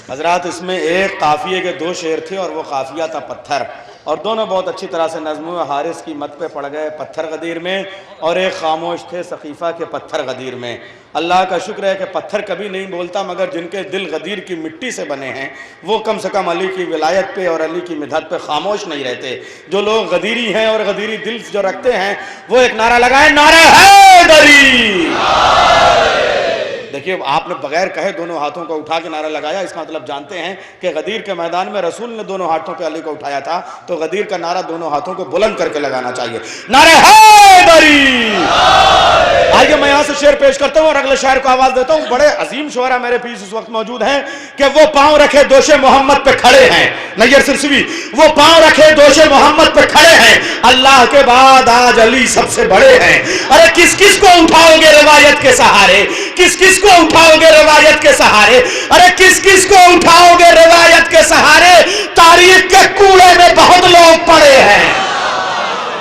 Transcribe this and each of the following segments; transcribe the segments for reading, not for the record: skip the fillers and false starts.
حضرات اس میں ایک قافیے کے دو شعر تھے اور وہ قافیہ تھا پتھر، اور دونوں بہت اچھی طرح سے نظم ہوئے۔ حارث کی مت پہ پڑ گئے پتھر غدیر میں، اور ایک خاموش تھے سقیفہ کے پتھر غدیر میں۔ اللہ کا شکر ہے کہ پتھر کبھی نہیں بولتا، مگر جن کے دل غدیر کی مٹی سے بنے ہیں وہ کم سے کم علی کی ولایت پہ اور علی کی مدحت پہ خاموش نہیں رہتے۔ جو لوگ غدیری ہیں اور غدیری دل جو رکھتے ہیں وہ ایک نعرہ لگائیں، نعرہ حیدری۔ دیکھیے آپ نے بغیر کہے دونوں ہاتھوں کو اٹھا کے نعرہ لگایا، اس کا مطلب جانتے ہیں کہ غدیر کے میدان میں رسول نے دونوں ہاتھوں پہ علی کو اٹھایا تھا، تو غدیر کا نعرہ دونوں ہاتھوں کو بلند کر کے لگانا چاہیے، نعرہ حیدری۔ آئیے میں یہاں سے شعر پیش کرتا ہوں اور اگلے شاعر کو آواز دیتا ہوں۔ بڑے عظیم شعراء میرے پیچھے اس وقت موجود ہیں کہ وہ پاؤں رکھے دوش محمد پہ کھڑے ہیں، نیر سرسوی، وہ پاؤں رکھے دوش محمد پہ کھڑے ہیں، اللہ کے بعد آج علی سب سے بڑے ہیں۔ ارے کس کس کو اٹھاؤ گے روایت کے سہارے، کس کس کو اٹھاؤ گے روایت کے سہارے، ارے کس کس کو اٹھاؤ گے روایت کے سہارے، تاریخ کے کوڑے میں بہت لوگ پڑے ہیں۔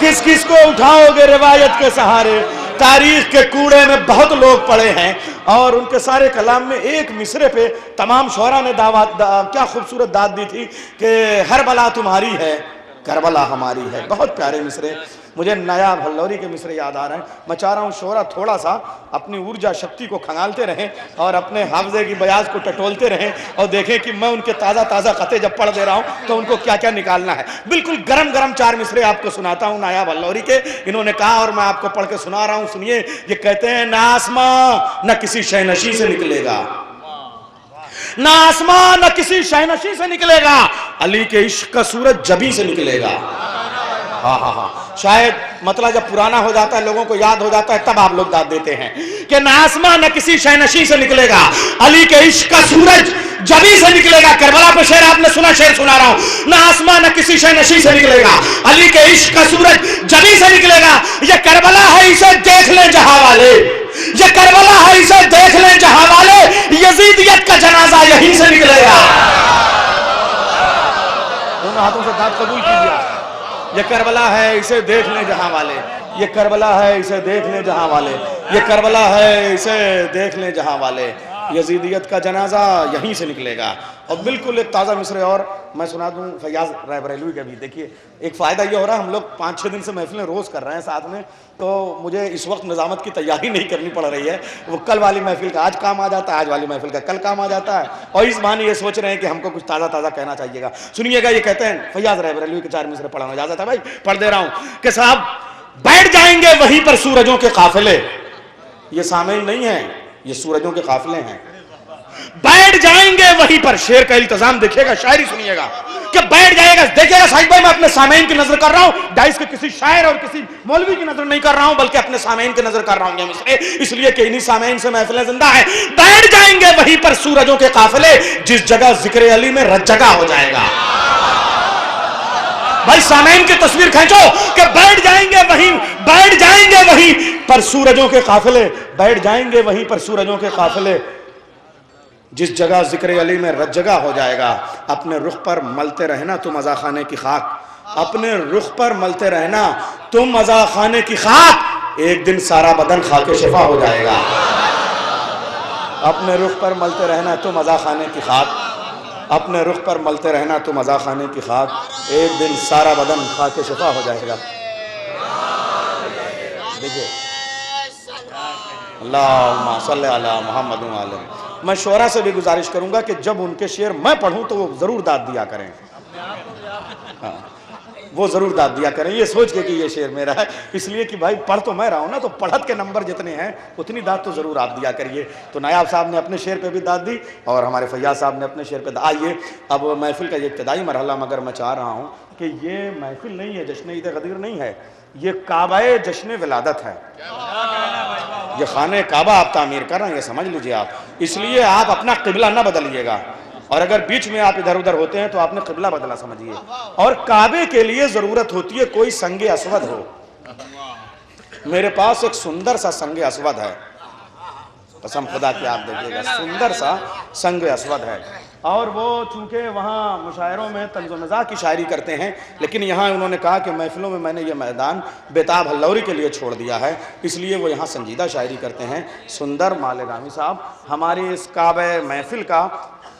کس کس کو اٹھاؤ گے روایت کے سہارے، تاریخ کے کوڑے میں بہت لوگ پڑے ہیں۔ اور ان کے سارے کلام میں ایک مصرے پہ تمام شعراء نے کیا خوبصورت داد دی تھی کہ ہر بلا تمہاری ہے کربلا ہماری ہے۔ بہت پیارے مصرے، مجھے نایاب ہلوری کے مصرے یاد آ رہے ہیں۔ میں چاہ رہا ہوں شعراء تھوڑا سا اپنی ارجا شکتی کو کھنگالتے رہیں اور اپنے حافظے کی بیاض کو ٹٹولتے رہیں اور دیکھیں کہ میں ان کے تازہ تازہ خطے جب پڑھ دے رہا ہوں تو ان کو کیا کیا نکالنا ہے۔ بالکل گرم گرم چار مصرے آپ کو سناتا ہوں نایاب ہلوری کے، انہوں نے کہا اور میں آپ کو پڑھ کے سنا رہا ہوں، سنیے۔ یہ کہتے ہیں نہ آسمان نہ کسی شہنشی سے نکلے گا، نہ آسمان نہ کسی شہنشی سے نکلے گا، علی کے عشق کا سورج جبی سے نکلے گا۔ ہاں ہاں ہاں، شاید مطلب جب پرانا ہو جاتا ہے لوگوں کو یاد ہو جاتا ہے تب آپ لوگ داد دیتے ہیں کہ نہ آسمان نہ کسی شہنشی سے نکلے گا، علی کے عشق کا سورج جبی سے نکلے گا۔ کربلا پہ شعر آپ نے سنا، شعر سنا رہا ہوں، نہ آسمان نہ کسی شہنشی سے نکلے گا، علی کے عشق کا سورج جبی سے نکلے گا۔ یہ کربلا ہے، اسے دیکھ لیں جہاں والے، یہ کربلا ہے، اسے دیکھ لیں جہاں والے، یزیدیت کا جنازہ یہیں سے نکلے گا۔ دونوں ہاتھوں سے داد قبول کیجیے۔ یہ کربلا ہے، اسے دیکھ لیں جہاں والے، یہ کربلا ہے، اسے دیکھ لیں جہاں والے، یہ کربلا ہے، اسے دیکھ لیں جہاں والے، یزیدیت کا جنازہ یہیں سے نکلے گا۔ اور بالکل ایک تازہ مصرے اور میں سنا دوں فیاض رائے بریلوی کا بھی۔ دیکھیے ایک فائدہ یہ ہو رہا ہے، ہم لوگ 5-6 دن سے محفلیں روز کر رہے ہیں ساتھ میں، تو مجھے اس وقت نظامت کی تیاری نہیں کرنی پڑ رہی ہے۔ وہ کل والی محفل کا آج کام آ جاتا ہے، آج والی محفل کا کل کام آ جاتا ہے، اور اس بہانے یہ سوچ رہے ہیں کہ ہم کو کچھ تازہ تازہ کہنا چاہیے گا۔ سنیے گا، یہ کہتے ہیں فیاض رائے بریلوی کے 4 مصرے پڑھانا اجازت ہے بھائی، پڑھ دے رہا ہوں کہ صاحب بیٹھ جائیں گے وہیں پر سورجوں کے قافلے، یہ سامعین نہیں ہیں، یہ سورجوں کے قافلے ہیں، بیٹھ جائیں گے وہیں پر۔ شعر کا التزام دیکھیے گا، شاعری سنیے گا کہ بیٹھ جائے گا۔ دیکھیے گا صاحب بھائی، میں اپنے سامعین کی نظر کر رہا ہوں، ڈائس کے کسی شاعر اور کسی مولوی کی نظر نہیں کر رہا ہوں، بلکہ اپنے سامعین کی نظر کر رہا ہوں یہ مصرے، اس لیے کہ انہی سامعین سے محفلیں زندہ ہیں۔ بیٹھ جائیں گے وہیں پر سورجوں کے قافلے، جس جگہ ذکر علی میں رت جگہ ہو جائے گا۔ بھائی سامعین کی تصویر کھینچو کہ بیٹھ جائیں گے وہیں، بیٹھ جائیں گے وہیں پر سورجوں کے قافلے، بیٹھ جائیں گے وہیں پر سورجوں کے قافلے، جس جگہ ذکر علی میں رت جگہ ہو جائے گا۔ اپنے رخ پر ملتے رہنا تم عزا خانے کی خاک، اپنے رخ پر ملتے رہنا تم عزا خانے کی خاک، ایک دن سارا بدن خاک شفا ہو جائے گا۔ اپنے رخ پر ملتے رہنا تم عزا خانے کی خاک، اپنے رخ پر ملتے رہنا تم عزا خانے کی خاک، ایک دن سارا بدن خاک شفا ہو جائے گا۔ دیکھیے اللہم صلی علی محمد و علیہ۔ میں شعراء سے بھی گزارش کروں گا کہ جب ان کے شعر میں پڑھوں تو وہ ضرور داد دیا کریں، وہ ضرور داد دیا کریں، یہ سوچ کے کہ یہ شعر میرا ہے، اس لیے کہ بھائی پڑھ تو میں رہا ہوں نا، تو پڑھت کے نمبر جتنے ہیں اتنی داد تو ضرور آپ دیا کریے۔ تو نایاب صاحب نے اپنے شعر پہ بھی داد دی اور ہمارے فیاض صاحب نے اپنے شعر پہ داد۔ آئیے اب محفل کا یہ ابتدائی مرحلہ، مگر میں چاہ رہا ہوں کہ یہ محفل نہیں ہے، جشن عید غدیر نہیں ہے، یہ کعبہ جشن ولادت ہے، یہ خانہ کعبہ آپ تعمیر کر رہے ہیں، یہ سمجھ لیجئے آپ، اس لیے آپ اپنا قبلہ نہ بدلیے گا، اور اگر بیچ میں آپ ادھر ادھر ہوتے ہیں تو آپ نے قبلہ بدلا سمجھیے۔ اور کعبے کے لیے ضرورت ہوتی ہے کوئی سنگ اسود ہو۔ میرے پاس ایک سندر سا سنگ اسود ہے، قسم خدا کی آپ دیکھیے گا، سندر سا سنگ اسود ہے، اور وہ چونکہ وہاں مشاعروں میں طنز و مزاح کی شاعری کرتے ہیں، لیکن یہاں انہوں نے کہا کہ محفلوں میں میں نے یہ میدان بیتاب ہلوری کے لیے چھوڑ دیا ہے، اس لیے وہ یہاں سنجیدہ شاعری کرتے ہیں۔ سندر مالیگامی صاحب ہماری اس کعبہ محفل کا